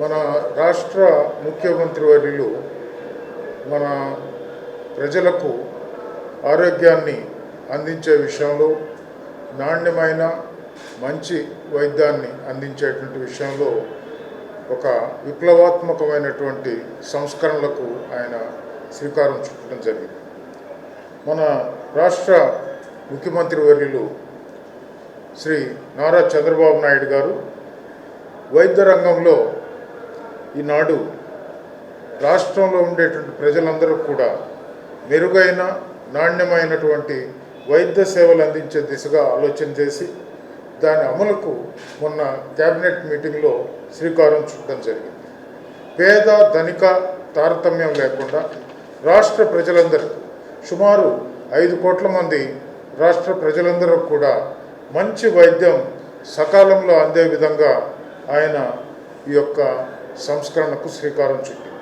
మన రాష్ట్ర ముఖ్యమంత్రి వర్యులు మన ప్రజలకు ఆరోగ్యాన్ని అందించే విషయంలో నాణ్యమైన మంచి వైద్యాన్ని అందించేటువంటి విషయంలో ఒక విప్లవాత్మకమైనటువంటి సంస్కరణలకు ఆయన శ్రీకారం చుట్టడం జరిగింది. మన రాష్ట్ర ముఖ్యమంత్రి వర్యులు శ్రీ నారా చంద్రబాబు నాయుడు గారు వైద్య రంగంలో ఈనాడు రాష్ట్రంలో ఉండేటువంటి ప్రజలందరూ కూడా మెరుగైన నాణ్యమైనటువంటి వైద్య సేవలు అందించే దిశగా ఆలోచన చేసి దాని అమలుకు మొన్న కేబినెట్ మీటింగ్లో శ్రీకారం చుట్టడం జరిగింది. పేద ధనిక తారతమ్యం లేకుండా రాష్ట్ర ప్రజలందరికీ సుమారు 5 కోట్ల మంది రాష్ట్ర ప్రజలందరూ కూడా మంచి వైద్యం సకాలంలో అందే విధంగా ఆయన ఈ యొక్క సంస్కరణకు శ్రీకారం చుట్టింది.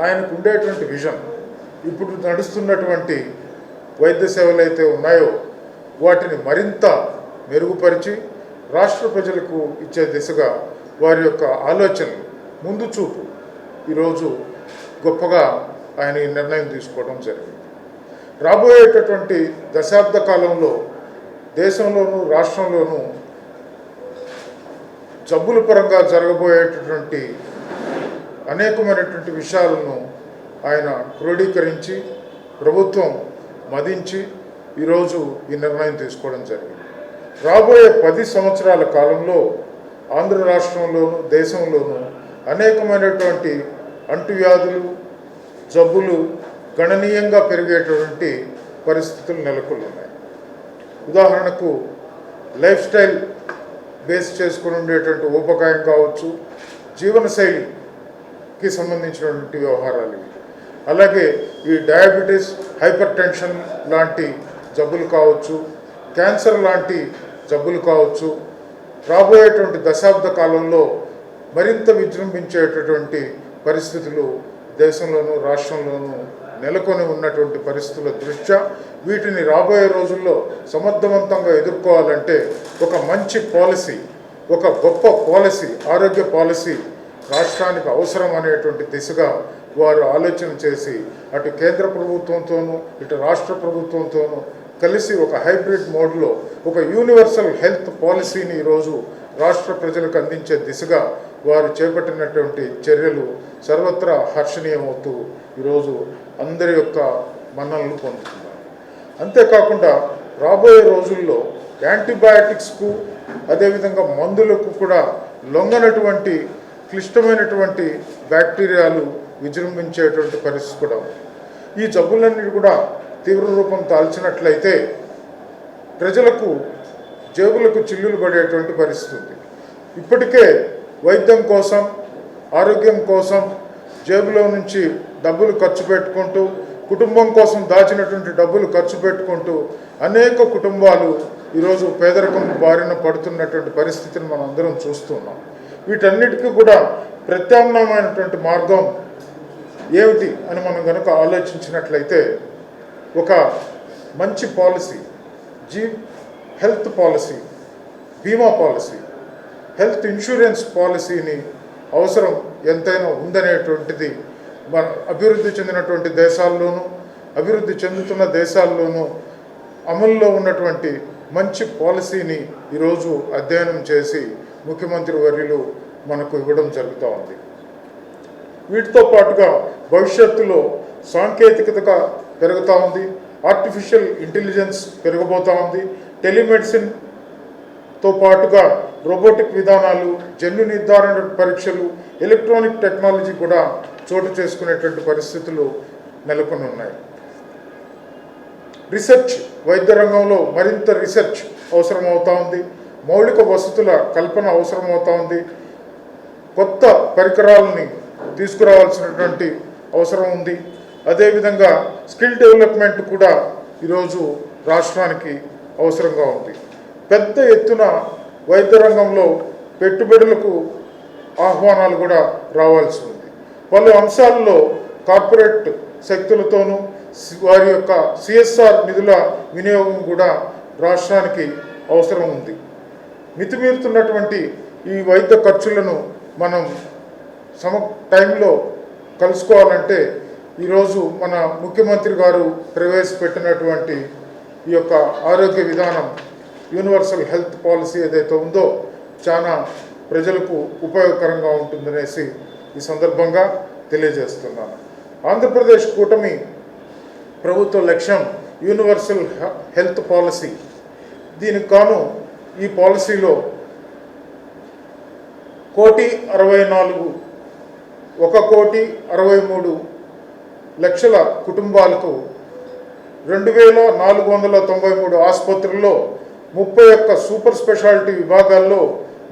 ఆయనకు ఉండేటువంటి విజన్ ఇప్పుడు నడుస్తున్నటువంటి వైద్య సేవలు అయితే ఉన్నాయో వాటిని మరింత మెరుగుపరిచి రాష్ట్ర ప్రజలకు ఇచ్చే దిశగా వారి యొక్క ఆలోచనలు ముందు చూపు ఈరోజు గొప్పగా ఆయన ఈ నిర్ణయం తీసుకోవడం జరిగింది. రాబోయేటటువంటి దశాబ్ద కాలంలో దేశంలోనూ రాష్ట్రంలోనూ జబ్బుల పరంగా జరగబోయేటటువంటి అనేకమైనటువంటి విషయాలను ఆయన క్రోడీకరించి ప్రభుత్వం మదించి ఈరోజు ఈ నిర్ణయం తీసుకోవడం జరిగింది. రాబోయే 10 సంవత్సరాల కాలంలో ఆంధ్ర రాష్ట్రంలోనూ దేశంలోనూ అనేకమైనటువంటి అంటువ్యాధులు జబ్బులు గణనీయంగా పెరిగేటటువంటి పరిస్థితులు నెలకొని ఉన్నాయి. ఉదాహరణకు లైఫ్ స్టైల్ బేస్ చేసుకుని ఉండేటువంటి ఉపకాయం కావచ్చు, జీవనశైలికి సంబంధించినటువంటి వ్యవహారాలు ఇవి. అలాగే ఈ డయాబెటీస్, హైపర్ టెన్షన్ లాంటి జబ్బులు కావచ్చు, క్యాన్సర్ లాంటి జబ్బులు కావచ్చు, రాబోయేటువంటి దశాబ్ద కాలంలో మరింత విజృంభించేటటువంటి పరిస్థితులు దేశంలోనూ రాష్ట్రంలోనూ నెలకొని ఉన్నటువంటి పరిస్థితుల దృష్ట్యా వీటిని రాబోయే రోజుల్లో సమర్థవంతంగా ఎదుర్కోవాలంటే ఒక మంచి పాలసీ, ఒక గొప్ప పాలసీ, ఆరోగ్య పాలసీ రాష్ట్రానికి అవసరం అనేటువంటి దిశగా వారు ఆలోచన చేసి అటు కేంద్ర ప్రభుత్వంతోనూ ఇటు రాష్ట్ర ప్రభుత్వంతోనూ కలిసి ఒక హైబ్రిడ్ మోడ్లో ఒక యూనివర్సల్ హెల్త్ పాలసీని ఈరోజు రాష్ట్ర ప్రజలకు అందించే దిశగా వారు చేపట్టినటువంటి చర్యలు సర్వత్రా హర్షణీయమవుతూ ఈరోజు అందరి యొక్క మన్ననలు పొందుతున్నారు. అంతేకాకుండా రాబోయే రోజుల్లో యాంటీబయాటిక్స్కు అదేవిధంగా మందులకు కూడా లొంగనటువంటి క్లిష్టమైనటువంటి బ్యాక్టీరియాలు విజృంభించేటువంటి పరిస్థితి కూడా ఉంది. ఈ జబ్బులన్నీ కూడా తీవ్ర రూపం దాల్చినట్లయితే ప్రజలకు జేబులకు చిల్లులు పడేటువంటి పరిస్థితి ఉంది. ఇప్పటికే వైద్యం కోసం, ఆరోగ్యం కోసం జేబులో నుంచి డబ్బులు ఖర్చు పెట్టుకుంటూ, కుటుంబం కోసం దాచినటువంటి డబ్బులు ఖర్చు పెట్టుకుంటూ అనేక కుటుంబాలు ఈరోజు పేదరికం బారిన పడుతున్నటువంటి పరిస్థితిని మనం అందరం చూస్తున్నాం. వీటన్నిటికీ కూడా ప్రత్యామ్నాయమైనటువంటి మార్గం ఏమిటి అని మనం కనుక ఆలోచించినట్లయితే ఒక మంచి పాలసీ, హెల్త్ పాలసీ, బీమా పాలసీ, హెల్త్ ఇన్సూరెన్స్ పాలసీని అవసరం ఎంతైనా ఉందనేటువంటిది మన అభివృద్ధి చెందినటువంటి దేశాల్లోనూ అభివృద్ధి చెందుతున్న దేశాల్లోనూ అమల్లో ఉన్నటువంటి మంచి పాలసీని ఈరోజు అధ్యయనం చేసి ముఖ్యమంత్రి వర్యులు మనకు ఇవ్వడం జరుగుతూ ఉంది. వీటితో పాటుగా భవిష్యత్తులో సాంకేతికత పెరుగుతూ ఉంది, ఆర్టిఫిషియల్ ఇంటెలిజెన్స్ పెరగబోతూ ఉంది, టెలిమెడిసిన్తో పాటుగా రోబోటిక్ విధానాలు, జన్యు నిర్ధారణ పరీక్షలు, ఎలక్ట్రానిక్ టెక్నాలజీ కూడా చోటు చేసుకునేటువంటి పరిస్థితులు నెలకొని ఉన్నాయి. రీసెర్చ్, వైద్య రంగంలో మరింత రీసెర్చ్ అవసరమవుతూ ఉంది, మౌలిక వసతుల కల్పన అవసరమవుతూ ఉంది, కొత్త పరికరాలని తీసుకురావాల్సినటువంటి అవసరం ఉంది. అదేవిధంగా స్కిల్ డెవలప్మెంట్ కూడా ఈరోజు రాష్ట్రానికి అవసరంగా ఉంది. పెద్ద ఎత్తున వైద్య రంగంలో పెట్టుబడులకు ఆహ్వానాలు కూడా రావాల్సి ఉంది. పలు అంశాల్లో కార్పొరేట్ శక్తులతోనూ వారి యొక్క సిఎస్ఆర్ నిధుల వినియోగం కూడా రాష్ట్రానికి అవసరం ఉంది. మితిమీరుతున్నటువంటి ఈ వైద్య ఖర్చులను మనం టైంలో కలుసుకోవాలంటే ఈరోజు మన ముఖ్యమంత్రి గారు ప్రవేశపెట్టినటువంటి ఈ యొక్క ఆరోగ్య విధానం యూనివర్సల్ హెల్త్ పాలసీ ఏదైతే ఉందో చాలా ప్రజలకు ఉపయోగకరంగా ఉంటుందనేసి ఈ సందర్భంగా తెలియజేస్తున్నాను. ఆంధ్రప్రదేశ్ కూటమి ప్రభుత్వ లక్ష్యం యూనివర్సల్ హెల్త్ పాలసీ. దీనికి గాను ఈ పాలసీలో 1,64,63,00,000 కుటుంబాలకు 2,493 ఆసుపత్రుల్లో 31 సూపర్ స్పెషాలిటీ విభాగాల్లో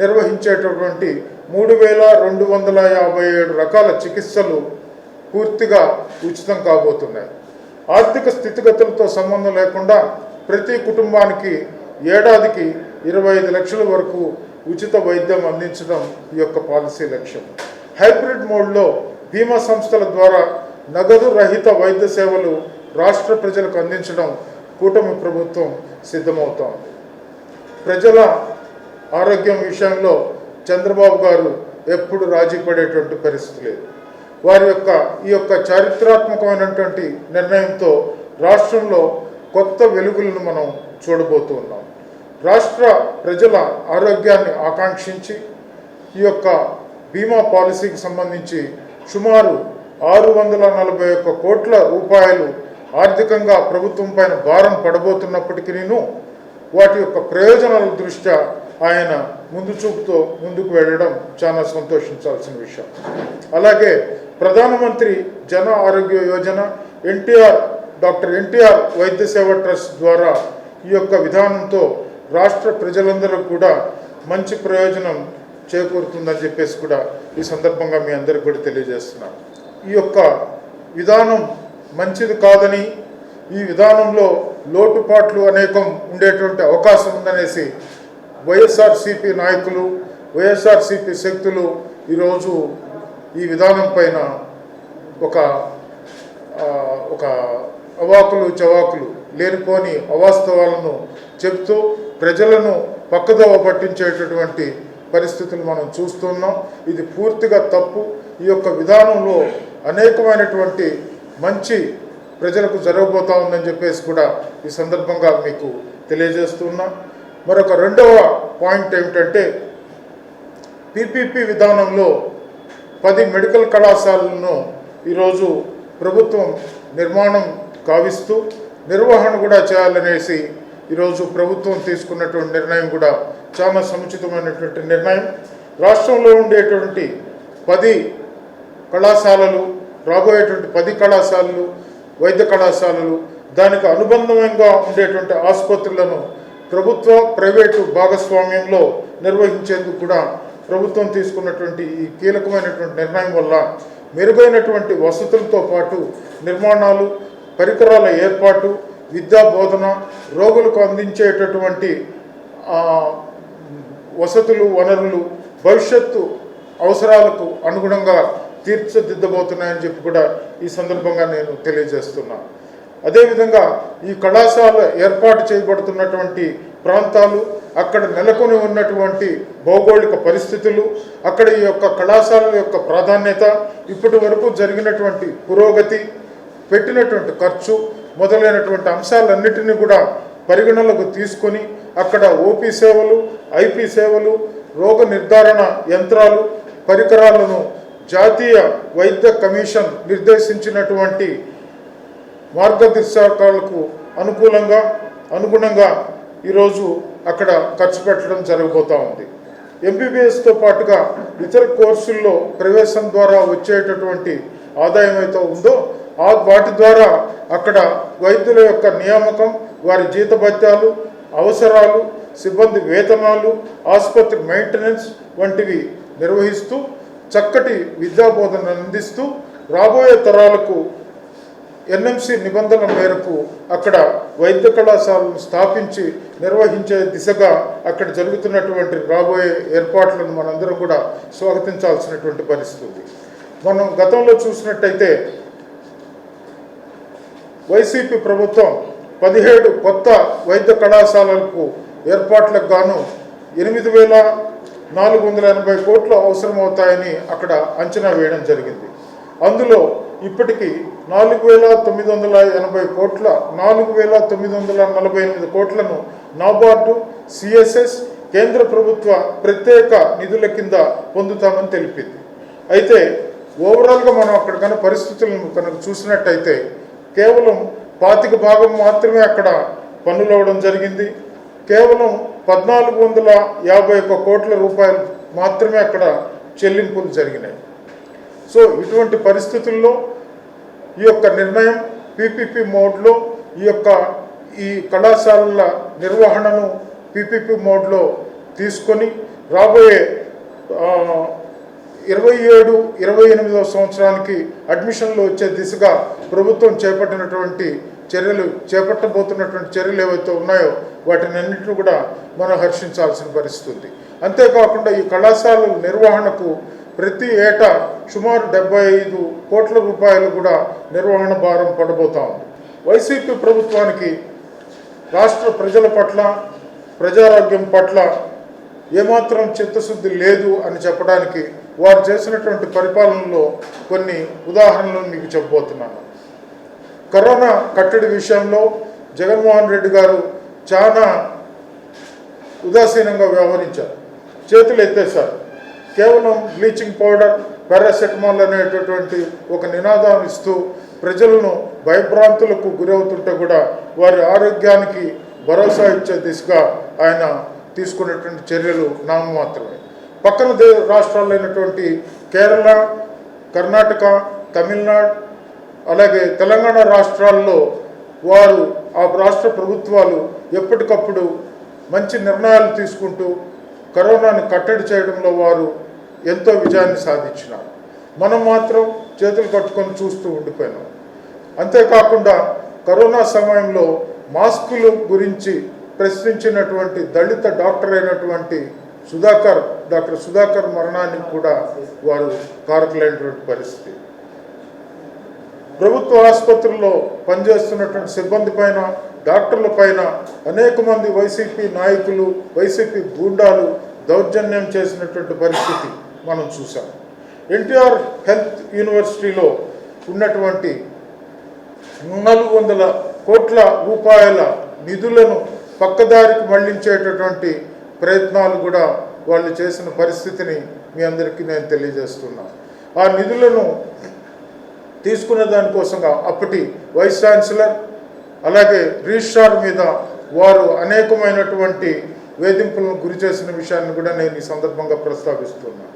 నిర్వహించేటటువంటి 3,257 రకాల చికిత్సలు పూర్తిగా ఉచితం కాబోతున్నాయి. ఆర్థిక స్థితిగతులతో సంబంధం లేకుండా ప్రతి కుటుంబానికి ఏడాదికి 25 లక్షల వరకు ఉచిత వైద్యం అందించడం ఈ యొక్క పాలసీ లక్ష్యం. హైబ్రిడ్ మోడ్లో బీమా సంస్థల ద్వారా నగదు రహిత వైద్య సేవలు రాష్ట్ర ప్రజలకు అందించడం కూటమి ప్రభుత్వం సిద్ధమవుతోంది. ప్రజల ఆరోగ్యం విషయంలో చంద్రబాబు గారు ఎప్పుడు రాజీ పడేటువంటి పరిస్థితి లేదు. వారి ఈ యొక్క చారిత్రాత్మకమైనటువంటి నిర్ణయంతో రాష్ట్రంలో కొత్త వెలుగులను మనం చూడబోతూ ఉన్నాం. రాష్ట్ర ప్రజల ఆరోగ్యాన్ని ఆకాంక్షించి ఈ యొక్క బీమా పాలసీకి సంబంధించి సుమారు 641 కోట్ల రూపాయలు ఆర్థికంగా ప్రభుత్వం పైన భారం పడబోతున్నప్పటికీ వాటి యొక్క ప్రయోజనాల దృష్ట్యా ఆయన ముందు చూపుతో ముందుకు వెళ్ళడం చాలా సంతోషించాల్సిన విషయం. అలాగే ప్రధానమంత్రి జన ఆరోగ్య యోజన, డాక్టర్ ఎన్టీఆర్ వైద్య సేవ ట్రస్ట్ ద్వారా ఈ యొక్క విధానంతో రాష్ట్ర ప్రజలందరూ కూడా మంచి ప్రయోజనం చేకూరుతుందని చెప్పేసి కూడా ఈ సందర్భంగా మీ అందరికీ కూడా తెలియజేస్తున్నాను. ఈ యొక్క విధానం మంచిది కాదని, ఈ విధానంలో లోటుపాట్లు అనేకం ఉండేటువంటి అవకాశం ఉందనేసి వైఎస్ఆర్సీపీ నాయకులు, వైఎస్ఆర్సీపీ శక్తులు ఈరోజు ఈ విధానం పైన ఒక అవాకులు చవాకులు లేనిపోని అవాస్తవాలను చెప్తూ ప్రజలను పక్కదోవ పట్టించేటటువంటి పరిస్థితులు మనం చూస్తున్నాం. ఇది పూర్తిగా తప్పు. ఈ యొక్క విధానంలో అనేకమైనటువంటి మంచి ప్రజలకు జరగబోతా ఉందని చెప్పేసి కూడా ఈ సందర్భంగా మీకు తెలియజేస్తున్నా. మరొక రెండవ పాయింట్ ఏమిటంటే, పీపీపీ విధానంలో 10 మెడికల్ కళాశాలలను ఈరోజు ప్రభుత్వం నిర్మాణం కావిస్తూ నిర్వహణ కూడా చేయాలనేసి ఈరోజు ప్రభుత్వం తీసుకున్నటువంటి నిర్ణయం కూడా చాలా సముచితమైనటువంటి నిర్ణయం. రాష్ట్రంలో ఉండేటువంటి 10 కళాశాలలు, రాబోయేటువంటి 10 కళాశాలలు, వైద్య కళాశాలలు, దానికి అనుబంధంగా ఉండేటువంటి ఆసుపత్రులను ప్రభుత్వ ప్రైవేటు భాగస్వామ్యంలో నిర్వహించేందుకు కూడా ప్రభుత్వం తీసుకున్నటువంటి ఈ కీలకమైనటువంటి నిర్ణయం వల్ల మెరుగైనటువంటి వసతులతో పాటు నిర్మాణాలు, పరికరాల ఏర్పాటు, విద్యా బోధన, రోగులకు అందించేటటువంటి వసతులు, వనరులు భవిష్యత్తు అవసరాలకు అనుగుణంగా తీర్చిదిద్దబోతున్నాయని చెప్పి కూడా ఈ సందర్భంగా నేను తెలియజేస్తున్నాను. అదేవిధంగా ఈ కళాశాల ఏర్పాటు చేయబడుతున్నటువంటి ప్రాంతాలు, అక్కడ నెలకొని ఉన్నటువంటి భౌగోళిక పరిస్థితులు, అక్కడ ఈ యొక్క కళాశాలల యొక్క ప్రాధాన్యత, ఇప్పటి వరకు జరిగినటువంటి పురోగతి, పెట్టినటువంటి ఖర్చు మొదలైనటువంటి అంశాలన్నిటినీ కూడా పరిగణనలోకి తీసుకొని అక్కడ ఓపీ సేవలు, ఐపీ సేవలు, రోగ నిర్ధారణ యంత్రాలు, పరికరాలను జాతీయ వైద్య కమిషన్ నిర్దేశించినటువంటి మార్గదర్శకాలకు అనుగుణంగా ఈరోజు అక్కడ ఖర్చు పెట్టడం జరగబోతూ ఉంది. ఎంబీబీఎస్తో పాటుగా ఇతర కోర్సుల్లో ప్రవేశం ద్వారా వచ్చేటటువంటి ఆదాయం అయితే ఉందో వాటి ద్వారా అక్కడ వైద్యుల యొక్క నియామకం, వారి జీతభత్యాలు, అవసరాలు, సిబ్బంది వేతనాలు, ఆసుపత్రి మెయింటెనెన్స్ వంటివి నిర్వహిస్తూ చక్కటి విద్యాబోధన అందిస్తూ రాబోయే తరాలకు ఎన్ఎంసి నిబంధనల మేరకు అక్కడ వైద్య కళాశాలను స్థాపించి నిర్వహించే దిశగా అక్కడ జరుగుతున్నటువంటి రాబోయే ఏర్పాట్లను మనందరం కూడా స్వాగతించాల్సినటువంటి పరిస్థితి. మనం గతంలో చూసినట్టయితే వైసీపీ ప్రభుత్వం 17 కొత్త వైద్య కళాశాలలకు ఏర్పాట్లకు గాను 8,000 480 కోట్లు అవసరమవుతాయని అక్కడ అంచనా వేయడం జరిగింది. అందులో ఇప్పటికీ 4,980 కోట్ల 4,948 కోట్లను నాబార్డు, సిఎస్ఎస్, కేంద్ర ప్రభుత్వ ప్రత్యేక నిధుల కింద పొందుతామని తెలిపింది. అయితే ఓవరాల్గా మనం అక్కడ కనుక పరిస్థితులను కనుక చూసినట్టయితే కేవలం 25% మాత్రమే అక్కడ పన్నులు అవ్వడం జరిగింది. కేవలం 1,451 కోట్ల రూపాయలు మాత్రమే అక్కడ చెల్లింపులు జరిగినాయి. సో ఇటువంటి పరిస్థితుల్లో ఈ యొక్క నిర్ణయం పీపీపీ మోడ్లో ఈ కళాశాలల నిర్వహణను పీపీపీ మోడ్లో తీసుకొని రాబోయే 27-28వ సంవత్సరానికి అడ్మిషన్లు వచ్చే దిశగా ప్రభుత్వం చేపట్టబోతున్నటువంటి చర్యలు ఏవైతే ఉన్నాయో వాటిని అన్నింటినీ కూడా మనం హర్షించాల్సిన పరిస్థితి. అంతేకాకుండా ఈ కళాశాలల నిర్వహణకు ప్రతి ఏటా సుమారు 75 కోట్ల రూపాయలు కూడా నిర్వహణ భారం పడబోతా ఉంది. వైసీపీ ప్రభుత్వానికి రాష్ట్ర ప్రజల పట్ల, ప్రజారోగ్యం పట్ల ఏమాత్రం చిత్తశుద్ధి లేదు అని చెప్పడానికి వారు చేసినటువంటి పరిపాలనలో కొన్ని ఉదాహరణలు మీకు చెప్పబోతున్నాను. కరోనా కట్టడి విషయంలో జగన్మోహన్ రెడ్డి గారు చాలా ఉదాసీనంగా వ్యవహరించారు, చేతులు ఎత్తేశారు. కేవలం బ్లీచింగ్ పౌడర్, పారాసెటమాల్ అనేటటువంటి ఒక నినాదం ఇస్తూ ప్రజలను భయభ్రాంతులకు గురవుతుంటే కూడా వారి ఆరోగ్యానికి భరోసా ఇచ్చే దిశగా ఆయన తీసుకున్నటువంటి చర్యలు నామమాత్రమే. పక్కన రాష్ట్రాలు అయినటువంటి కేరళ, కర్ణాటక, తమిళనాడు, అలాగే తెలంగాణ రాష్ట్రాల్లో వారు ఆ రాష్ట్ర ప్రభుత్వాలు ఎప్పటికప్పుడు మంచి నిర్ణయాలు తీసుకుంటూ కరోనాను కట్టడి చేయడంలో వారు ఎంతో విజయాన్ని సాధించినారు. మనం మాత్రం చేతులు కట్టుకొని చూస్తూ ఉండిపోయినాం. అంతేకాకుండా కరోనా సమయంలో మాస్కుల గురించి ప్రశ్నించినటువంటి దళిత డాక్టర్ అయినటువంటి డాక్టర్ సుధాకర్ మరణానికి కూడా వారు కారకులైనటువంటి పరిస్థితి. ప్రభుత్వ ఆసుపత్రుల్లో పనిచేస్తున్నటువంటి సిబ్బంది పైన, డాక్టర్ల పైన అనేక మంది వైసీపీ నాయకులు, వైసీపీ గూండాలు దౌర్జన్యం చేసినటువంటి పరిస్థితి మనం చూసాం. ఎన్టీఆర్ హెల్త్ యూనివర్సిటీలో ఉన్నటువంటి 400 కోట్ల రూపాయల నిధులను పక్కదారికి మళ్లించేటటువంటి ప్రయత్నాలు కూడా వాళ్ళు చేసిన పరిస్థితిని మీ అందరికీ నేను తెలియజేస్తున్నాను. ఆ నిధులను తీసుకునే దానికోసంగా అప్పటి వైస్ ఛాన్సలర్ అలాగే రిజిస్ట్రార్ మీద వారు అనేకమైనటువంటి వేధింపులను గురి చేసిన విషయాన్ని కూడా నేను ఈ సందర్భంగా ప్రస్తావిస్తున్నాను.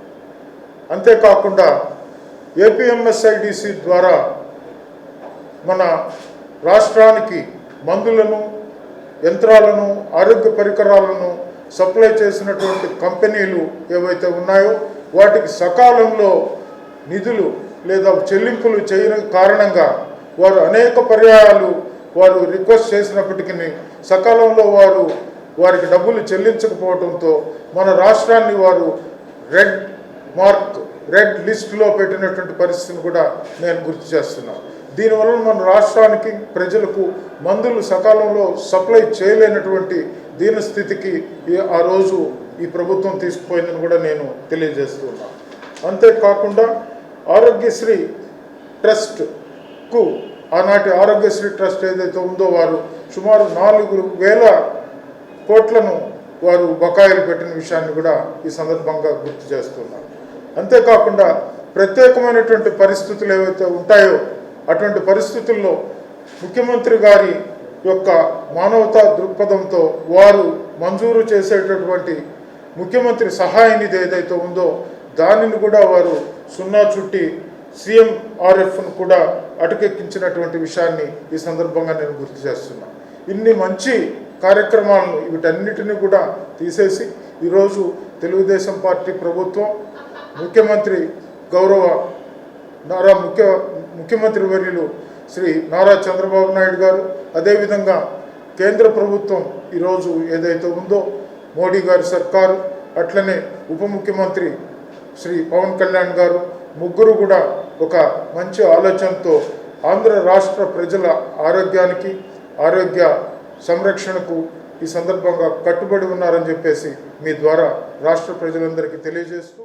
అంతేకాకుండా ఏపీఎంఎస్ఐడిసి ద్వారా మన రాష్ట్రానికి మందులను, యంత్రాలను, ఆరోగ్య పరికరాలను సప్లై చేసినటువంటి కంపెనీలు ఏవైతే ఉన్నాయో వాటికి సకాలంలో నిధులు లేదా చెల్లింపులు చేయని కారణంగా వారు అనేక పర్యాయాలు వారు రిక్వెస్ట్ చేసినప్పటికీ సకాలంలో వారికి డబ్బులు చెల్లించకపోవడంతో మన రాష్ట్రాన్ని వారు రెడ్ లిస్టులో పెట్టినటువంటి పరిస్థితిని కూడా నేను గుర్తు చేస్తున్నాను. దీనివల్ల మన రాష్ట్రానికి, ప్రజలకు మందులు సకాలంలో సప్లై చేయలేనటువంటి దీనస్థితికి ఆ రోజు ఈ ప్రభుత్వం తీసుకుపోయిందని కూడా నేను తెలియజేస్తున్నాను. అంతేకాకుండా ఆరోగ్యశ్రీ ట్రస్ట్కు ఆనాటి ఆరోగ్యశ్రీ ట్రస్ట్ ఏదైతే ఉందో వారు సుమారు 4,000 కోట్లను వారు బకాయిలు పెట్టిన విషయాన్ని కూడా ఈ సందర్భంగా గుర్తు చేస్తున్నారు. అంతేకాకుండా ప్రత్యేకమైనటువంటి పరిస్థితులు ఏవైతే ఉంటాయో అటువంటి పరిస్థితుల్లో ముఖ్యమంత్రి గారి యొక్క మానవతా దృక్పథంతో వారు మంజూరు చేసేటటువంటి ముఖ్యమంత్రి సహాయ నిధి ఏదైతే ఉందో దానిని కూడా వారు సున్నా చుట్టి CMRFను కూడా అటకెక్కించినటువంటి విషయాన్ని ఈ సందర్భంగా నేను గుర్తు చేస్తున్నాను. ఇన్ని మంచి కార్యక్రమాలను వీటన్నిటిని కూడా తీసేసి ఈరోజు తెలుగుదేశం పార్టీ ప్రభుత్వం ముఖ్యమంత్రి గౌరవ ముఖ్యమంత్రి వర్యులు శ్రీ నారా చంద్రబాబు నాయుడు గారు, అదేవిధంగా కేంద్ర ప్రభుత్వం ఈరోజు ఏదైతే ఉందో మోడీ గారి సర్కారు, అట్లనే ఉప ముఖ్యమంత్రి శ్రీ పవన్ కళ్యాణ్ గారు ముగ్గురు కూడా ఒక మంచి ఆలోచనతో ఆంధ్ర రాష్ట్ర ప్రజల ఆరోగ్యానికి, ఆరోగ్య సంరక్షణకు ఈ సందర్భంగా కట్టుబడి ఉన్నారని చెప్పేసి మీ ద్వారా రాష్ట్ర ప్రజలందరికీ తెలియజేస్తూ